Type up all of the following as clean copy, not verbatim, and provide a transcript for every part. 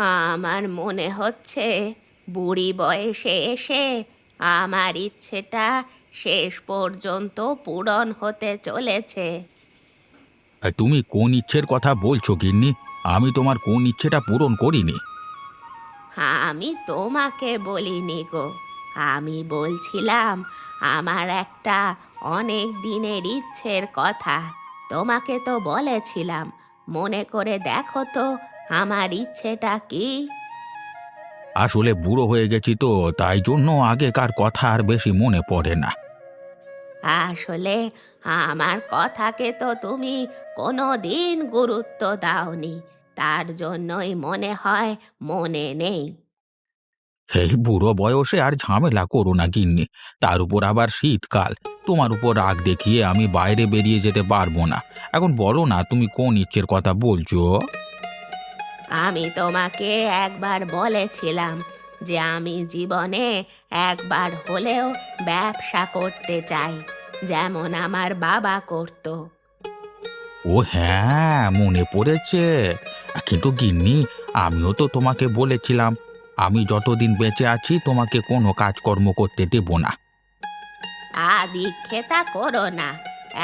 আমার মনে হচ্ছে বুড়ি বয়সে এসে আমার ইচ্ছেটা শেষ পর্যন্ত পূরণ হতে চলেছে। তুমি কোন ইচ্ছের কথা বলছো গিন্নি? আমি তোমার কোন ইচ্ছেটা পূরণ করিনি? আমি তোমাকে বলিনি গো, আমি বলছিলাম আমার একটা অনেক দিনের ইচ্ছের কথা। তোমাকে তো বলেছিলাম, মনে করে দেখো তো আমার ইচ্ছেটা কি। আসলে বুড়ো হয়ে গেছি তো, তাই জন্য আগেকার কথা আর বেশি মনে পড়ে না। আসলে আমার কথাকে তো তুমি কোনো দিন গুরুত্ব দাওনি, তার জন্যই মনে হয় মনে নেই। এই বুড়ো বয়সে আর ঝামেলা করো না গিন্নি। তার উপর আবার শীতকাল। তোমার উপর রাগ দেখিয়ে আমি বাইরে বেরিয়ে যেতে পারবো না। এখন বলো না, তুমি কোন ইচ্ছের কথা বলছো? আমি তোমাকে একবার বলেছিলাম যে আমি জীবনে একবার হলেও ব্যবসা করতে চাই, যেমন আমার বাবা করত। ও হ্যাঁ, মনে পড়েছে। কিন্তু গিন্নি, আমিও তো তোমাকে বলেছিলাম আমি যতদিন বেঁচে আছি তোমাকে কোনো কাজকর্ম করতে দেব না। আদিক্ষেতা করো না,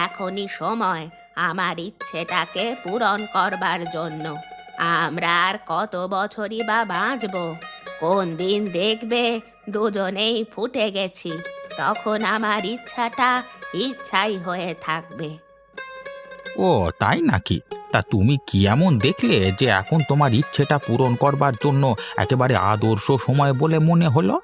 এখনই সময় আমার ইচ্ছেটাকে পূরণ করবার জন্য। আমরা আর কত বছরই বা বাঁচবো? কোন দিন দেখবে দুজনেই ফুটে গেছি, তখন আমার ইচ্ছাটা ইচ্ছাই হয়ে থাকবে। ও তাই নাকি? তা তুমি কি এমন দেখলে যে এখন তোমার ইচ্ছেটা পূরণ করবার জন্য একেবারে আদর্শ সময় বলে মনে হলো?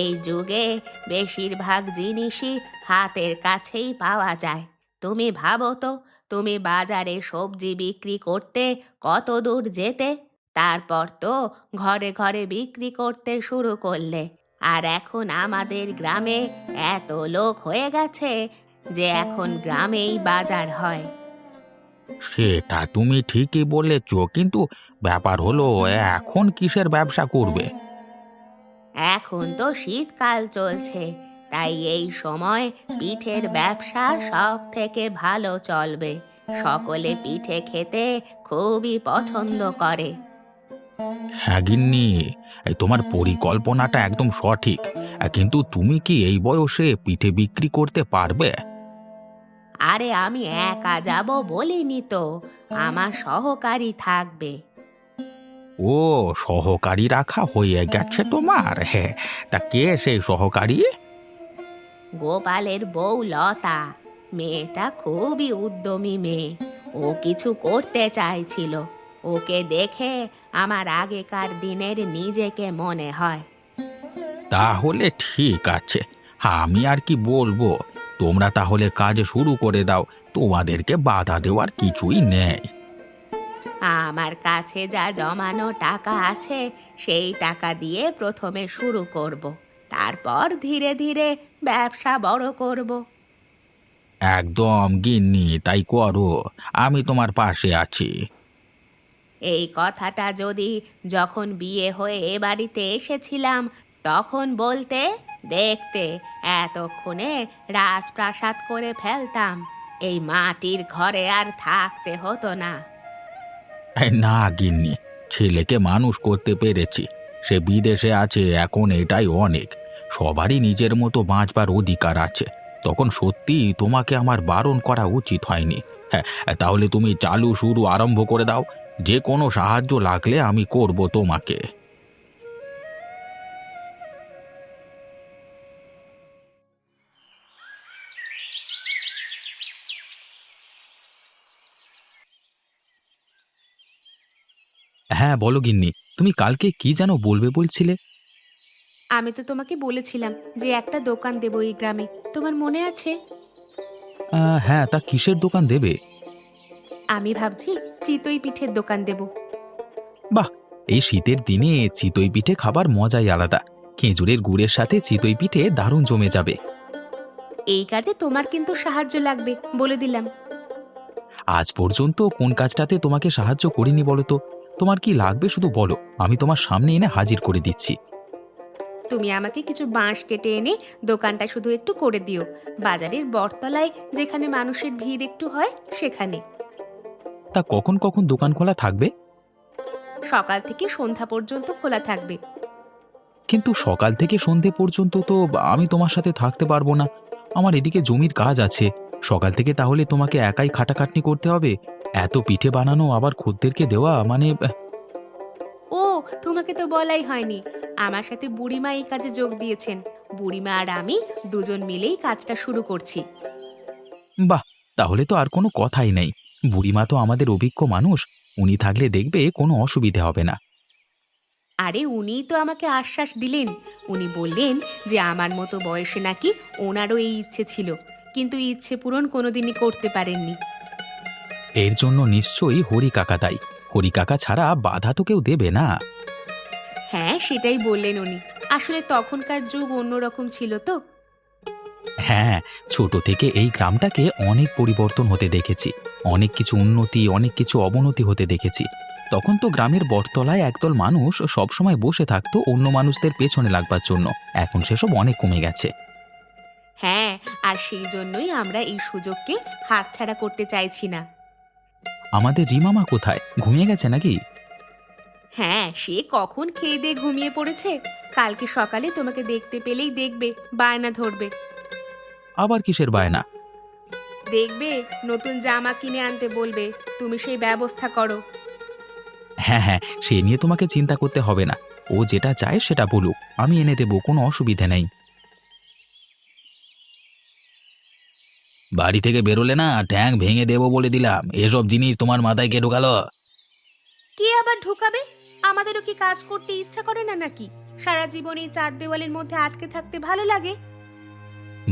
এই যুগে বেশিরভাগ জিনিসই হাতের কাছেই পাওয়া যায়। তুমি ভাবো তো, তুমি বাজারে সবজি বিক্রি করতে কত দূর যেতে, তারপর তো ঘরে ঘরে বিক্রি করতে শুরু করলে। আর এখন আমাদের গ্রামে এত লোক হয়ে গেছে যে এখন গ্রামেই বাজার হয়। সেটা তুমি ঠিকই বলেছ, কিন্তু ব্যাপার হলো এখন কিসের ব্যবসা করবে? এখন তো শীতকাল চলছে, তাই এই সময় পিঠের ব্যবসা সব থেকে ভালো চলবে। সকলে পিঠে খেতে খুবই পছন্দ করে। হ্যাঁ গিন্নি, এই তোমার পরিকল্পনাটা একদম সঠিক। কিন্তু তুমি কি এই বয়সে পিঠে বিক্রি করতে পারবে? আরে আমি একা যাব বলিনি তো, আমার সহকারী থাকবে। ও, সহকারী রাখা হয়ে গেছে তোমার? হ্যাঁ, তা কে সেই সহকারী? গোপালের বউ লতা, মেয়েটা খুবই উদ্যমী মেয়ে। ও কিছু করতে চাইছিল, ওকে দেখে আমার আগেকার দিনের নিজেকে মনে হয়। তাহলে ঠিক আছে, আমি আর কি বলবো। তোমরা তাহলে কাজ শুরু করে দাও, তোমাদেরকে বাধা দেওয়ার কিছুই নেই। আমার কাছে যা জমানো টাকা আছে সেই টাকা দিয়ে প্রথমে শুরু করব, তারপর ধীরে ধীরে ব্যবসা বড় করব। একদম গিন্নি, তাই করো। আমি তোমার পাশে আছি। এই কথাটা যদি যখন বিয়ে হয়ে এ বাড়িতে এসেছিলাম তখন বলতে, দেখতে এতক্ষণে রাজপ্রাসাদ করে ফেলতাম, এই মাটির ঘরে আর থাকতে হতো না। না গিন্নি, ছেলেকে মানুষ করতে পেরেছি। সে বিদেশে আছে, এখন এটাই অনেক। সবারই নিজের মতো বাঁচবার অধিকার আছে। তখন সত্যি তোমাকে আমার বারণ করা উচিত হয়নি। হ্যাঁ, তাহলে তুমি চালু শুরু আরম্ভ করে দাও। যে কোনো সাহায্য লাগলে আমি করব তোমাকে। হ্যাঁ বলো গিন্নি, তুমি কালকে কি যেন বলবে বলছিলে? আমি তো তোমাকে বলেছিলাম যে একটা দোকান দেবো এই গ্রামে, তোমার মনে আছে? হ্যাঁ, তা কিসের দোকান দেবে? আমি ভাবছি চিতই পিঠের দোকান দেব। বাহ! এই শীতের দিনে চিতই পিঠে খাবার মজাই আলাদা। খেজুরের গুড়ের সাথে চিতই পিঠে দারুণ জমে যাবে। এই কাজে তোমার কিন্তু সাহায্য লাগবে, বলে দিলাম। আজ পর্যন্ত কোন কাজটাতে তোমাকে সাহায্য করিনি বলো তো? তোমার কি লাগবে শুধু বলো, আমি তোমার সামনে এনে হাজির করে দিচ্ছি। তুমি আমাকে কিছু বাঁশ কেটে এনে দোকানটা শুধু একটু করে দিও, বাজারের বটতলায় যেখানে মানুষের ভিড় একটু হয় সেখানে। তা কখন কখন দোকান খোলা থাকবে? সকাল থেকে সন্ধ্যা পর্যন্ত খোলা থাকবে। কিন্তু সকাল থেকে সন্ধে পর্যন্ত তো আমি তোমার সাথে থাকতে পারবো না। আমার এদিকে জমির কাজ আছে। সকাল থেকে তাহলে তোমাকে একাই খাটাখাটনি করতে হবে। এত পিঠে বানানো আবার খদ্দেরকে দেওয়া মানে ও, তোমাকে তো বলাই হয়নি, আমার সাথে বুড়িমা এই কাজে যোগ দিয়েছেন। বুড়িমা আর আমি দুজন মিলেই কাজটা শুরু করছি। বাহ! তাহলে তো আর কোনো কথাই নেই। বুড়িমা তো আমাদের অভিজ্ঞ মানুষ। উনি থাকলে দেখবে কোনো অসুবিধে হবে না। আরে উনিই তো আমাকে আশ্বাস দিলেন। উনি বললেন যে আমার মতো বয়সে নাকি ওনারও এই ইচ্ছে ছিল, কিন্তু ইচ্ছে পূরণ কোনোদিনই করতে পারেননি। এর জন্য নিশ্চয়ই হরি কাকা দায়ী। হরি কাকা ছাড়া বাধা তো কেউ দেবে না। হ্যাঁ, সেটাই বললেন উনি। আসলে তখনকার যুগ অন্যরকম ছিল তো। হ্যাঁ, ছোট থেকে এই গ্রামটাকে অনেক পরিবর্তন হতে দেখেছি। অনেক কিছু উন্নতি, অনেক কিছু অবনতি হতে দেখেছি। তখন তো গ্রামের বটতলায় একদল মানুষ সবসময় বসে থাকতো অন্য মানুষদের পেছনে লাগবার জন্য। এখন সেসব অনেক কমে গেছে। হ্যাঁ, আর সেই জন্যই আমরা এই সুযোগকে হাতছাড়া করতে চাইছি না। আমাদের রিমামা কোথায়? ঘুমিয়ে গেছে নাকি? হ্যাঁ, সে কখন খেয়ে দিয়ে ঘুমিয়ে পড়েছে। কালকে সকালে তোমাকে দেখতে পেলেই দেখবে বায়না ধরবে। আবার কিসের বায়না? দেখবে নতুন জামা কিনে আনতে বলবে, তুমি সেই ব্যবস্থা করো। হ্যাঁ, হ্যাঁ, সে নিয়ে তোমাকে চিন্তা করতে হবে না। ও যেটা চায় সেটা বলুক। আমি এনে দেব, কোনো অসুবিধে নেই। বাড়ি থেকে বেরোলে না ঠ্যাং ভেঙে দেবো বলে দিলাম। এসব জিনিস তোমার মাথায় কে ঢোকালো? কে আবার ঢুকাবে? আমাদেরও কি কাজ করতে ইচ্ছা করে না নাকি? সারা জীবন এই চার দেওয়ালের মধ্যে আটকে থাকতে ভালো লাগে?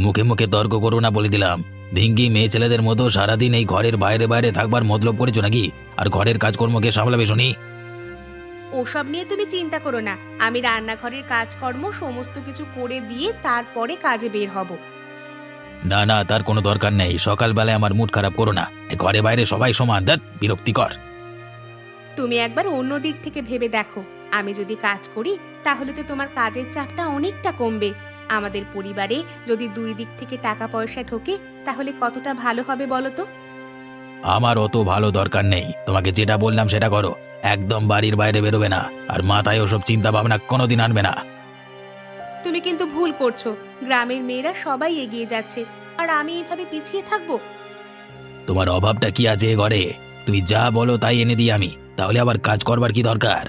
মুখে মুখে তর্ক করো না বলে দিলাম। ধিঙ্গি মেয়ে ছেলেদের মতো সারাদিন এই ঘরের বাইরে বাইরে থাকবার মতলব করেছো নাকি? আর ঘরের কাজকর্মকে সামলাবে শুনি? ওসব নিয়ে তুমি চিন্তা করো না, আমি রান্নাঘরের কাজকর্ম সমস্ত কিছু করে দিয়ে তারপরে কাজে বের হব। না না, তার কোনো দরকার নেই। সকালবেলায় আমার মুড খারাপ করো না। এ ঘরে বাইরে সবাই সমান, ধ্যাৎ বিরক্তিকর। তুমি একবার অন্য দিক থেকে ভেবে দেখো, আমি যদি কাজ করি তাহলে তো তোমার কাজের চাপটা অনেকটা কমবে। আমাদের পরিবারে যদি দুই দিক থেকে টাকা পয়সা ঢোকে তাহলে কতটা ভালো হবে বলো তো। আমার অত ভালো দরকার নেই। তোমাকে যেটা বললাম সেটা করো। একদম বাড়ির বাইরে বেরোবে না। আর মাথায় ওসব চিন্তা ভাবনা কোনোদিন আনবে না। তুমি কিন্তু ভুল করছো। গ্রামের মেয়েরা সবাই এগিয়ে যাচ্ছে, আর আমি এইভাবে পিছিয়ে থাকবো? তোমার অভাবটা কি আছে এ ঘরে? তুমি যা বলো তাই এনে দিই আমি। তাহলে আবার কাজ করবার কি দরকার?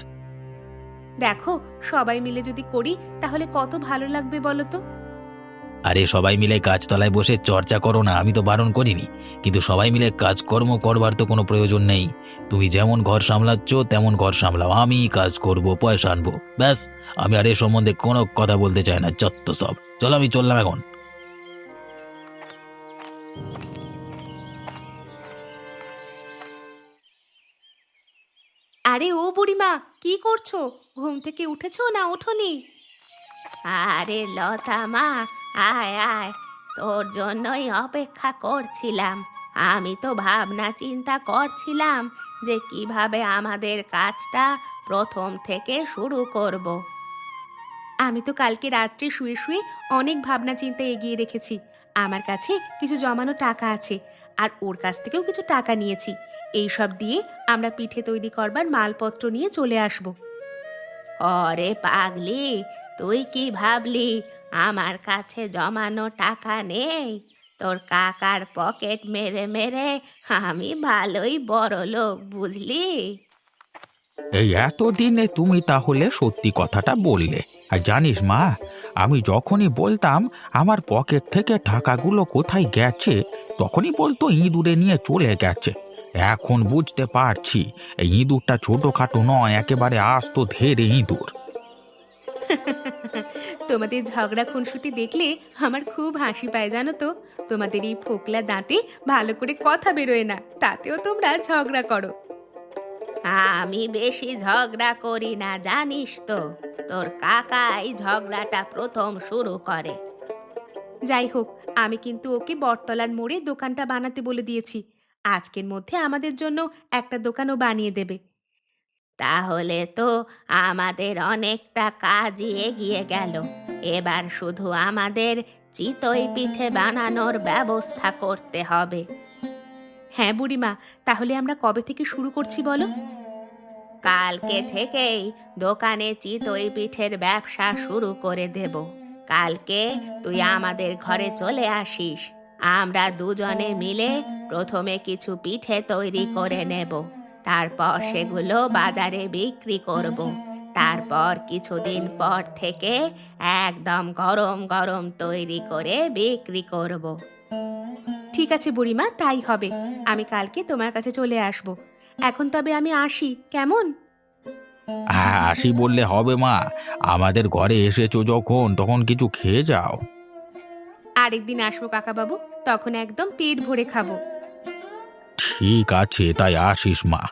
দেখো, সবাই মিলে যদি করি তাহলে কত ভালো লাগবে বলো তো। আরে সবাই মিলে কাজতলায় বসে চর্চা করো না, আমি তো বারণ করিনি। কিন্তু সবাই মিলে কাজকর্ম করবার তো কোনো প্রয়োজন নেই। তুমি যেমন ঘর সামলাচ্ছ তেমন ঘর সামলাও, আমি কাজ করব, পয়সা আনবো, ব্যাস। আমি আর এ সম্বন্ধে কোনো কথা বলতে চাই না, যত সব। চলো, আমি চললাম এখন। আরে ও বুড়িমা, কি করছো? ঘুম থেকে উঠেছো না ওঠোনি? আরে লতা মা, আয় আয়, তোর জন্যই অপেক্ষা করছিলাম। আমি তো ভাবনা চিন্তা করছিলাম যে কিভাবে আমাদের কাজটা প্রথম থেকে শুরু করব। আমি তো কালকে রাত্রে শুয়ে শুয়ে অনেক ভাবনা চিন্তা এগিয়ে রেখেছি। আমার কাছে কিছু জমানো টাকা আছে, আর ওর কাছ থেকেও কিছু টাকা নিয়েছি। এই সব দিয়ে আমরা পিঠে তৈরি করবার মালপত্র নিয়ে চলে আসব। অরে পাগলি, তুই কি ভাবলি আমার কাছে জমানো টাকা নেই? তোর কাকার পকেট মেরে মেরে আমি ভালোই বড়লোক, বুঝলি? এই এতদিনে তুমি তাহলে সত্যি কথাটা বললে। আর জানিস মা, আমি যখনই বলতাম আমার পকেট থেকে টাকাগুলো কোথায় গেছে, তখনই বলতো ইঁদুরে নিয়ে চলে গেছে। এখন বুঝতে পারছি এই ইঁদুরটা ছোটখাটো নয়, একেবারে আস্ত ধেড়ে ইঁদুর। তোমাদের ঝগড়া খুনসুটি দেখলে আমার খুব হাসি পায় জানো তো। তোমাদের এই ফোকলা দাঁতে ভালো করে কথা বেরোয় না, তাতেও তোমরা ঝগড়া করো। আমি বেশি ঝগড়া করি না জানিস তো, তোর কাকাই ঝগড়াটা প্রথম শুরু করে। যাই হোক, আমি কিন্তু ওকে বটতলার মোড়ে দোকানটা বানাতে বলে দিয়েছি। আজকের মধ্যে আমাদের জন্য একটা দোকানও বানিয়ে দেবে। তাহলে তো আমাদের অনেকটা কাজই এগিয়ে গেল। এবার শুধু আমাদের চিতই পিঠে বানানোর ব্যবস্থা করতে হবে। হ্যাঁ বুড়িমা, তাহলে আমরা কবে থেকে শুরু করছি বলো? কালকে থেকেই দোকানে চিতই পিঠের ব্যবসা শুরু করে দেব। কালকে তুই আমাদের ঘরে চলে আসিস। আমরা দুজনে মিলে প্রথমে কিছু পিঠে তৈরি করে নেব, তারপর সেগুলো বাজারে বিক্রি করব। তারপর কিছুদিন পর থেকে একদম গরম গরম তৈরি করে বিক্রি করব। ঠিক আছে বুড়িমা, তাই হবে। আমি কালকে তোমার কাছে চলে আসব। এখন তবে আমি আসি, কেমন? হ্যাঁ, আসি বললে হবে মা। আমাদের ঘরে এসেছো যখন তখন কিছু খেয়ে যাও। আরেকদিন আসবো কাকাবাবু, তখন একদম পেট ভরে খাবো। ঠিক আছে, তাই আসিস মা।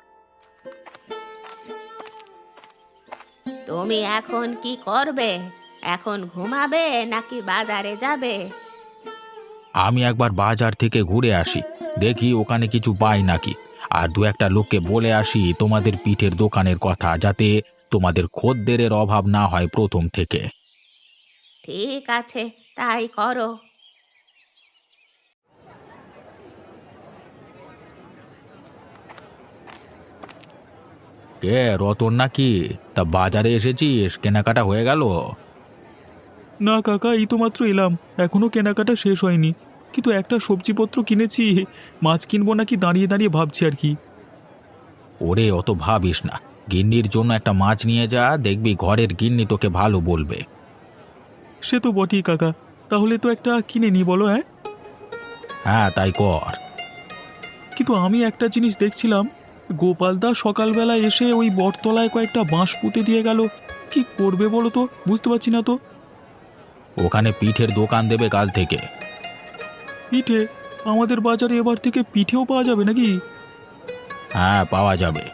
তুমি এখন কি করবে? এখন ঘুমাবে নাকি বাজারে যাবে? আমি একবার বাজার থেকে ঘুরে আসি, দেখি ওখানে কিছু পাই নাকি। আর দু একটা লোককে বলে আসি তোমাদের পিঠের দোকানের কথা, যাতে তোমাদের খদ্দেরের অভাব না হয় প্রথম থেকে। ঠিক আছে, তাই করো। কে, রতন নাকি? তা বাজারে এসেছিস, কেনাকাটা হয়ে গেল? না কাকা, এই তো মাত্র এলাম, এখনো কেনাকাটা শেষ হয়নি। কিন্তু একটা সবজিপত্র কিনেছি, মাছ কিনবো নাকি দাঁড়িয়ে দাঁড়িয়ে ভাবছি আর কি। ওরে, অত ভাবিস না। গিন্নির জন্য একটা মাছ নিয়ে যা, দেখবি ঘরের গিন্নি তোকে ভালো বলবে। সে তো বটেই কাকা, তাহলে তো একটা কিনে নি বলো, হ্যাঁ? হ্যাঁ, তাই কর। কিন্তু আমি একটা জিনিস দেখছিলাম, গোপালদা সকালবেলা এসে ওই বটতলায় কয়েকটা বাঁশ পুঁতে দিয়ে গেল। কি করবে বলো তো, বুঝতে পারছি না তো। ওখানে পিঠের দোকান দেবে কাল থেকে। পিঠে? আমাদের বাজারে এবার থেকে পিঠেও পাওয়া যাবে নাকি? হ্যাঁ, পাওয়া যাবে।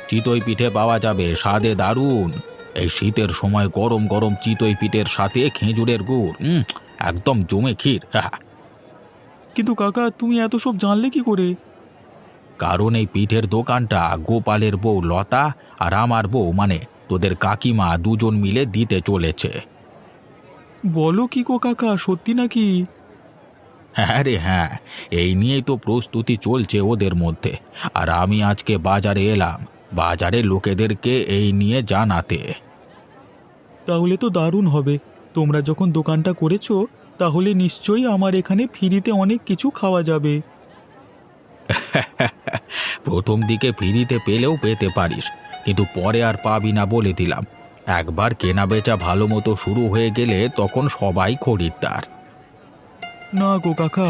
চিতই পিঠে পাওয়া যাবে, স্বাদে দারুণ। এই শীতের সময় গরম গরম চিতই পিঠের সাথে খেজুরের গুড়, একদম জমে ক্ষীর। হ্যাঁ, কিন্তু কাকা, তুমি এত সব জানলে কি করে? কারণ এই পিঠের দোকানটা গোপালের বউ লতা আর আমার বউ মানে তোদের কাকিমা দুজন মিলে দিতে চলেছে। বলো কি গো কাকা, সত্যি নাকি? হ্যাঁ রে হ্যাঁ, এই নিয়েই তো প্রস্তুতি চলছে ওদের মধ্যে। আর আমি আজকে বাজারে এলাম, বাজারে লোকেদেরকে এই নিয়ে জানাতে। তাহলে তো দারুণ হবে। তোমরা যখন দোকানটা করেছো, তাহলে নিশ্চয়ই আমার এখানে ফ্রিতে অনেক কিছু খাওয়া যাবে। প্রথম দিকে ফ্রিতে পেলেও পেতে পারিস, কিন্তু পরে আর পাবি না বলে দিলাম। একবার কেনা বেচা ভালো মতো শুরু হয়ে গেলে তখন সবাই খরিদ্দার। না গো কাকা,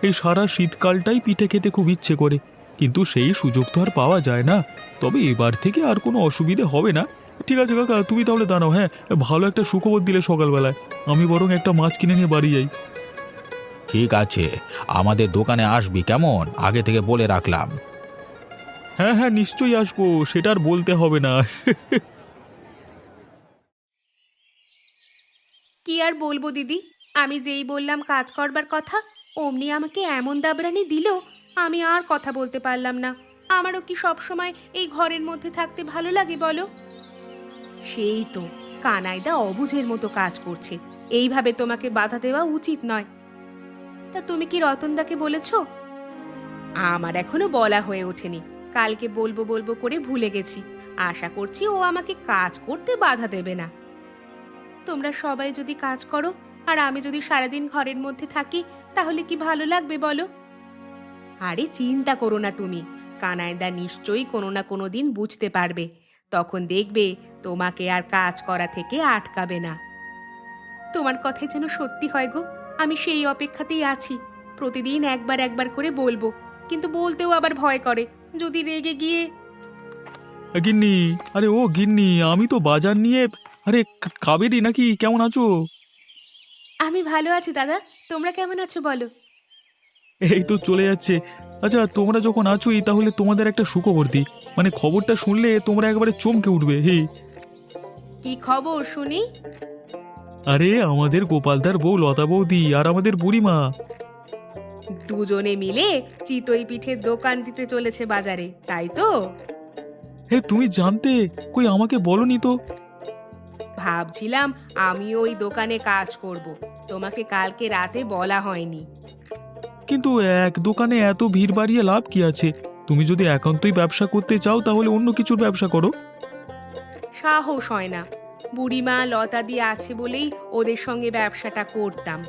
এই সারা শীতকালটাই পিঠে খেতে খুব ইচ্ছে করে, কিন্তু সেই সুযোগ তো আর পাওয়া যায় না। তবে এবার থেকে আর কোনো অসুবিধে হবে না। ঠিক আছে কাকা, তুমি তাহলে দাঁড়াও, হ্যাঁ? ভালো একটা সুখবর দিলে সকালবেলায়। আমি বরং একটা মাছ কিনে নিয়ে বাড়ি যাই। ঠিক আছে, আমাদের দোকানে আসবি কেমন, আগে থেকে বলে রাখলাম। হ্যাঁ হ্যাঁ, নিশ্চয়ই আসবো, সেটা আর বলতে হবে না। কি আর বলবো দিদি, আমি যেই বললাম কাজ করবার কথা, অমনি আমাকে এমন দাবরানি দিল, আমি আর কথা বলতে পারলাম না। আমারও কি সব সময় এই ঘরের মধ্যে থাকতে ভালো লাগে বলো? সেই তো, কানাইদা অবুঝের মতো কাজ করছে। এইভাবে তোমাকে বাধা দেওয়া উচিত নয়। তা তুমি কি রতনদাকে বলেছো? আমার এখনো বলা হয়ে ওঠেনি। কালকে বলবো বলবো করে ভুলে গেছি। আশা করছি ও আমাকে কাজ করতে বাধা দেবে না। তোমরা সবাই যদি কাজ করো আর আমি যদি সারাদিন ঘরের মধ্যে থাকি, তাহলে কি ভালো লাগবে বলো? আরে চিন্তা করো না তুমি, কানাইদা নিশ্চয়ই কোনো না কোনো দিন বুঝতে পারবে। তখন দেখবে তোমাকে আর কাজ করা থেকে আটকাবে না। তোমার কথাই যেন সত্যি হয় গো, আমি সেই অপেক্ষাতেই আছি। প্রতিদিন একবার একবার করে বলবো, কিন্তু বলতেও আবার ভয় করে, যদি রেগে গিয়ে। গিন্নি, আরে ও গিন্নি, আমি তো বাজার নিয়ে। আরে কাবেরি নাকি, কেমন আছো? আমি ভালো আছি দাদা, তোমরা কেমন আছো বলো? এই তো চলে যাচ্ছে। আচ্ছা, তোমরা যখন আছোই, তাহলে তোমাদের একটা সুখবর দিই। মানে খবরটা শুনলে তোমরা একবারে চমকে উঠবে। হে, কি খবর শুনি? আরে আমাদের গোপালদার বউ লতা বৌদি আর আমাদের বুড়িমা। দুজনে মিলে চিতই পিঠের দোকান দিতে চলেছে বাজারে, তাই তো? হে, তুমি জানতে? কই আমাকে বলনি তো। ভাবছিলাম আমিও ওই দোকানে কাজ করব, তোমাকে কালকে রাতে বলা হয়নি। কিন্তু এক দোকানে এত ভিড় বাড়িয়ে লাভ কি আছে? তুমি যদি একান্তই ব্যবসা করতে চাও, তাহলে অন্য কিছুর ব্যবসা করো। সাহস হয় না। বুড়িমা লতা দিয়ে আছে বলেই ওদের সঙ্গে ব্যবসাটা করতাম।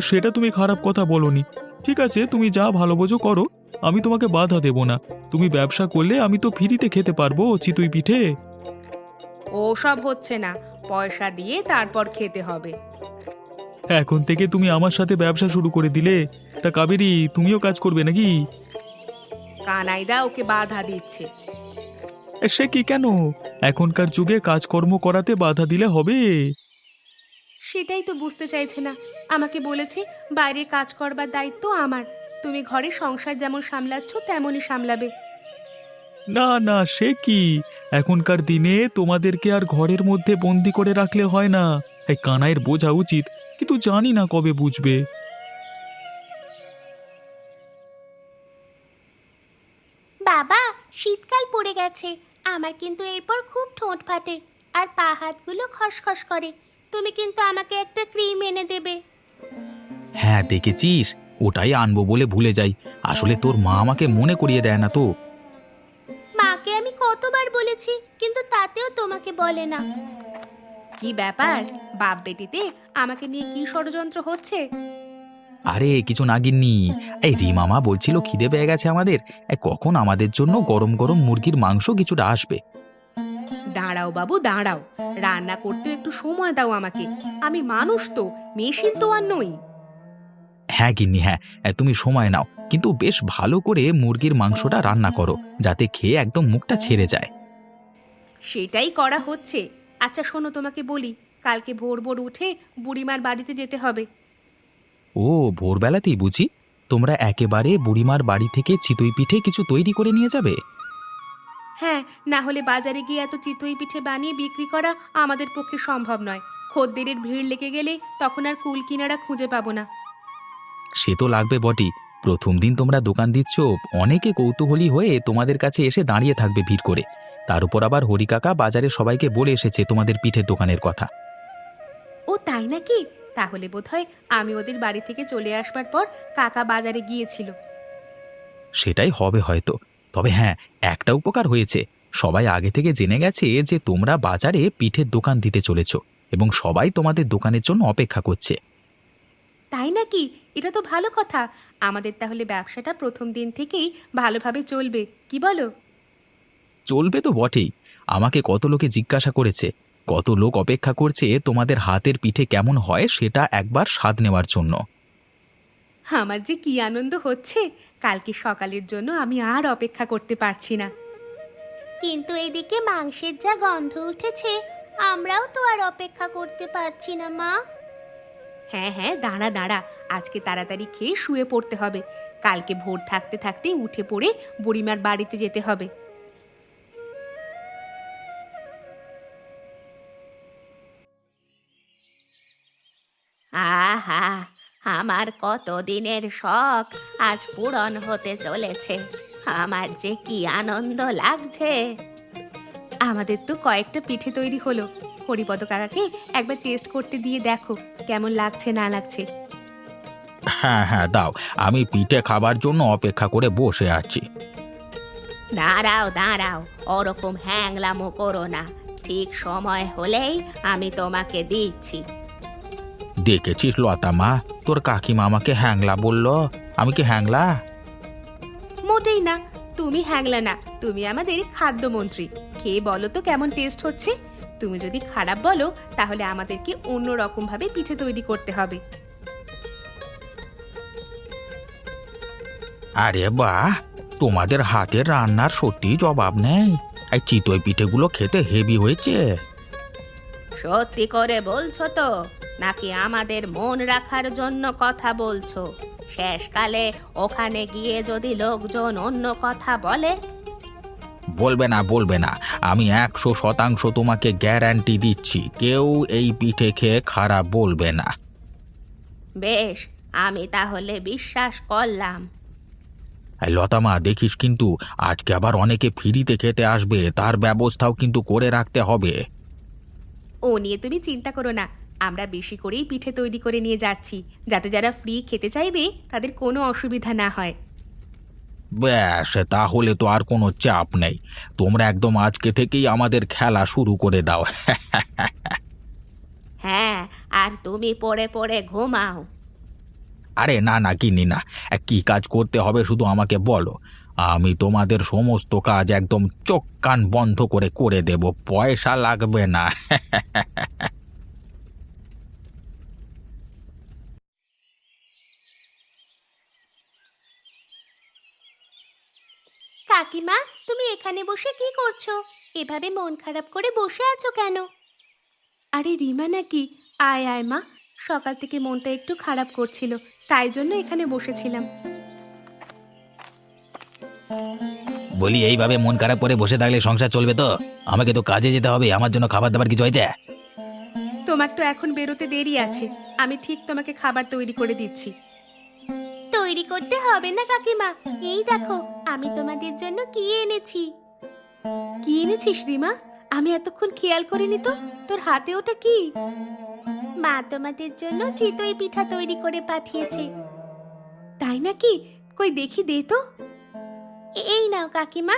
সেটা তুমি খারাপ কথা বলনি। ঠিক আছে, তুমি যা ভালো বোঝো করো, আমি তোমাকে বাধা দেব না। তুমি ব্যবসা করলে আমি তো ফ্রিতে খেতে পারবো চিতই পিঠে। ওসব হচ্ছে না, পয়সা দিয়ে তারপর খেতে হবে। এখন থেকে তুমি আমার সাথে ব্যবসা শুরু করে দিলে, তা কাবেরী তুমিও কাজ করবে নাকি? কানাইদা ওকে বাধা দিচ্ছে। সে কি, কেন? এখনকার যুগে কাজকর্ম করাতে বাধা দিলে হবে? সেটাই তো বুঝতে চাইছে না। আমাকে বলেছে বাইরের কাজ করবার দায়িত্ব আমার, তুমি ঘরে সংসার যেমন সামলাচ্ছ তেমনই সামলাবে। না না, সে কি! এখনকার দিনে তোমাদেরকে আর ঘরের মধ্যে বন্দি করে রাখলে হয় না। এই কানাইয়ের বোঝা উচিত, কিন্তু জানি না কবে বুঝবে। বাবা, শীতকাল পড়ে গেছে, আমার কিন্তু এরপর খুব ঠোঁট ফাটে আর পা হাতগুলো খসখস করে। তুমি কিন্তু আমাকে একটা ক্রিম এনে দেবে। হ্যাঁ দেখেছিস, ওটাই আনবো বলে ভুলে যাই। আসলে তোর মা আমাকে মনে করিয়ে দেয় না তো। মাকে আমি কতবার বলেছি, কিন্তু তাতেও তোমাকে বলে না। কি ব্যাপার, বাপ বেটিতে আমাকে নিয়ে কি ষড়যন্ত্র হচ্ছে? আরে কিছু না গিন্নি, এই রিমামা বলছিল খিদে পেয়ে গেছে আমাদের, কখন আমাদের জন্য গরম গরম মুরগির মাংস কিছুটা আসবে। দাঁড়াও বাবু দাঁড়াও, রান্না করতে একটু সময় দাও আমাকে। আমি মানুষ তো, মেশিন তো আর নই। হ্যাঁ গিন্নি হ্যাঁ, তুমি সময় নাও, কিন্তু বেশ ভালো করে মুরগির মাংসটা রান্না করো, যাতে খেয়ে একদম মুখটা ছেড়ে যায়। সেটাই করা হচ্ছে। আচ্ছা শোনো, তোমাকে বলি, কালকে ভোর ভোর উঠে বুড়িমার বাড়িতে যেতে হবে। ও, ভোরবেলাতেই বুঝি? তোমরা একেবারে বুড়িমার বাড়ি থেকে চিতই পিঠে কিছু তৈরি করে নিয়ে যাবে? হ্যাঁ, না হলে বাজারে গিয়ে এত চিতই পিঠে বানিয়ে বিক্রি করা আমাদের পক্ষে সম্ভব নয়। খদ্দেরের ভিড় লেগে গেলে তখন আর কুল কিনারা খুঁজে পাবো না। সে তো লাগবে বটে। প্রথম দিন তোমরা দোকান দিচ্ছ, অনেকে কৌতূহলী হয়ে তোমাদের কাছে এসে দাঁড়িয়ে থাকবে ভিড় করে। তার উপর আবার হরি কাকা বাজারে সবাইকে বলে এসেছে তোমাদের পিঠের দোকানের কথা। ও তাই নাকি? তাহলে বোধহয় আমি ওদের বাড়ি থেকে চলে আসবার পর কাকা বাজারে গিয়েছিল। সেটাই হবে হয়তো। তবে হ্যাঁ, একটা উপকার হয়েছে, সবাই আগে থেকে জেনে গেছে যে তোমরা বাজারে পিঠের দোকান দিতে চলেছ, এবং সবাই তোমাদের দোকানের জন্য অপেক্ষা করছে। তাই নাকি? এটা তো ভালো কথা। আমাদের তাহলে ব্যবসাটা প্রথম দিন থেকেই ভালোভাবে চলবে, কি বলো? চলবে তো বটেই। আমাকে কত লোকে জিজ্ঞাসা করেছে, কত লোক অপেক্ষা করছে তোমাদের হাতের পিঠে কেমন হয় সেটা একবার স্বাদ নেওয়ার জন্য। আমার যে কি আনন্দ হচ্ছে! কালকে সকালের জন্য আমি আর অপেক্ষা করতে পারছি না। কিন্তু এদিকে মাংসের যা গন্ধ উঠেছে, আমরাও তো আর অপেক্ষা করতে পারছি না মা। হ্যাঁ হ্যাঁ, দাঁড়া দাঁড়া, আজকে তাড়াতাড়ি খেয়ে শুয়ে পড়তে হবে। কালকে ভোর থাকতে থাকতে উঠে পড়ে বুড়িমার বাড়িতে যেতে হবে। আহা, আমার কত দিনের শখ আজ পূরণ হতে চলেছে। আমার যে কি আনন্দ লাগছে! আমাদের তো কয়েকটা পিঠে তৈরি হলো। হরিপদ কাকাকে একবার টেস্ট করতে দিয়ে দেখো কেমন লাগছে না লাগছে। হ্যাঁ হ্যাঁ দাও, আমি পিঠে খাবার জন্য অপেক্ষা করে বসে আছি। দাঁড়াও দাঁড়াও, ওরকম হ্যাংলামো করো না। ঠিক সময় হলেই আমি তোমাকে দিচ্ছি। দেখেছিস লতা মা, তোর কাকিমা আমাকে হ্যাংলা বলল। আমি কি হ্যাংলা? মোটেই না, তুমি হ্যাংলা না, তুমি আমাদের খাদ্যমন্ত্রী। খেয়ে বলো তো কেমন টেস্ট হচ্ছে। তুমি যদি খারাপ বলো তাহলে আমাদেরকে অন্য রকম ভাবে পিঠে তৈরি করতে হবে। আরে বাহ, তোমাদের হাতের রান্নার সত্যি জবাব নেই। এই চিতই পিঠেগুলো খেতে হেভি হয়েছে। সত্যি করে বলছো তো, নাকি আমাদের মন রাখার জন্য কথা বলছো? শেষকালে ওখানে গিয়ে যদি লোকজন অন্য কথা বলে? বলবে না বলবে না, আমি 100% তোমাকে গ্যারান্টি দিচ্ছি, কেউ এই পিঠে খেয়ে খারাপ বলবে না। বেশ, আমি তাহলে বিশ্বাস করলাম। এই লতা মা, দেখিস কিন্তু আজকে আবার অনেকে ফ্রিতে খেতে আসবে, তার ব্যবস্থাও কিন্তু করে রাখতে হবে। ও নিয়ে তুমি চিন্তা করো না, আমরা বেশি করেই পিঠে তৈরি করে নিয়ে যাচ্ছি, যাতে যারা ফ্রি খেতে চাইবে তাদের কোনো অসুবিধা না হয়। ব্যাস, তাহলে তো আর কোনো চাপ নেই। তোমরা একদম আজকে থেকেই আমাদের খেলা শুরু করে দাও। হ্যাঁ, আর তুমি পড়ে পড়ে ঘুমাও। আরে না না গিন্নি না, কি কাজ করতে হবে শুধু আমাকে বলো। আমি তোমাদের সমস্ত কাজ একদম চোখ কান বন্ধ করে করে দেব, পয়সা লাগবে না। কাকিমা, তুমি এখানে বসে কি করছো? এভাবে মন খারাপ করে বসে আছো কেন? আরে রিমা নাকি? আয় আয় মা, সকাল থেকে মনটা একটু খারাপ করছিল, তাই জন্য এখানে বসেছিলাম। বলি, এইভাবে মন খারাপ করে বসে থাকলে সংসার চলবে তো? আমাকে তো কাজে যেতে হবে, আমার জন্য খাবার দাবার কিছু হয়েছে? তোমার তো এখন বেরোতে দেরি আছে, আমি ঠিক তোমাকে খাবার তৈরি করে দিচ্ছি। তৈরি করতে হবে না কাকিমা, এই দেখো আমি তোমাদের জন্য কি এনেছি। কি এনেছিস রিমা? আমি এতক্ষণ খেয়াল করিনি তো। তোর হাতে ওটা কি? মা তোমাদের জন্য চিতই পিঠা তৈরি করে পাঠিয়েছে। তাই নাকি? কই দেখি, দে তো। এই নাও কাকিমা।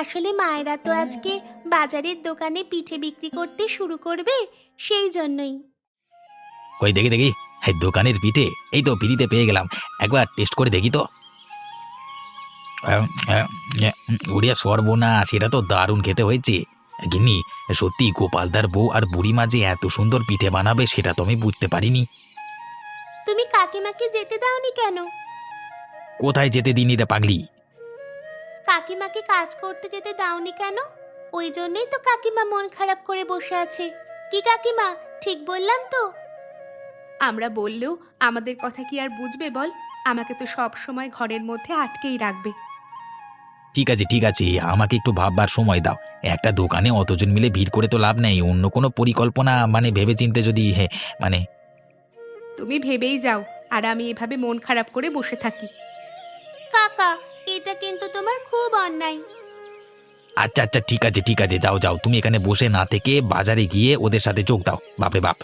আসলে মায়েরা তো আজকে বাজারের দোকানে পিঠে বিক্রি করতে শুরু করবে, সেই জন্যই। ওই দেখি দেখি, এই দোকানের পিঠে এই তো ফ্রিতে পেয়ে গেলাম, একবার টেস্ট করে দেখি তো। উড়িয়া সর্বনাশ, সেটা তো দারুণ খেতে হয়েছে। গিন্নি, সত্যি গোপালদার বউ আর বুড়িমা যে এত সুন্দর পিঠে বানাবে সেটা তো আমি বুঝতে পারিনি। তুমি কাকিমাকে যেতে দাওনি কেন? কোথায় যেতে দিন এটা পাগলি? কাকিমাকে কাজ করতে যেতে দাওনি কেন? ওই জন্যই তো কাকিমা মন খারাপ করে বসে আছে। কি কাকিমা, ঠিক বললাম তো? আমরা বললেও আমাদের কথা কি আর বুঝবে বল? আমাকে তো সব সময় ঘরের মধ্যে আটকেই রাখবে। ঠিক আছে ঠিক আছে, আমাকে একটু ভাববার সময় দাও। একটা দোকানে অতজন মিলে ভিড় করে তো লাভ নেই, অন্য কোনো পরিকল্পনা মানে ভেবেচিন্তে যদি মানে। তুমি ভেবেই যাও, আর আমি এভাবে মন খারাপ করে বসে থাকি। কাকা, এটা কিন্তু তোমার খুব অন্যায়। আচ্ছা আচ্ছা, ঠিক আছে ঠিক আছে, যাও যাও, তুমি এখানে বসে না থেকে বাজারে গিয়ে ওদের সাথে যোগ দাও। বাপরে বাপ!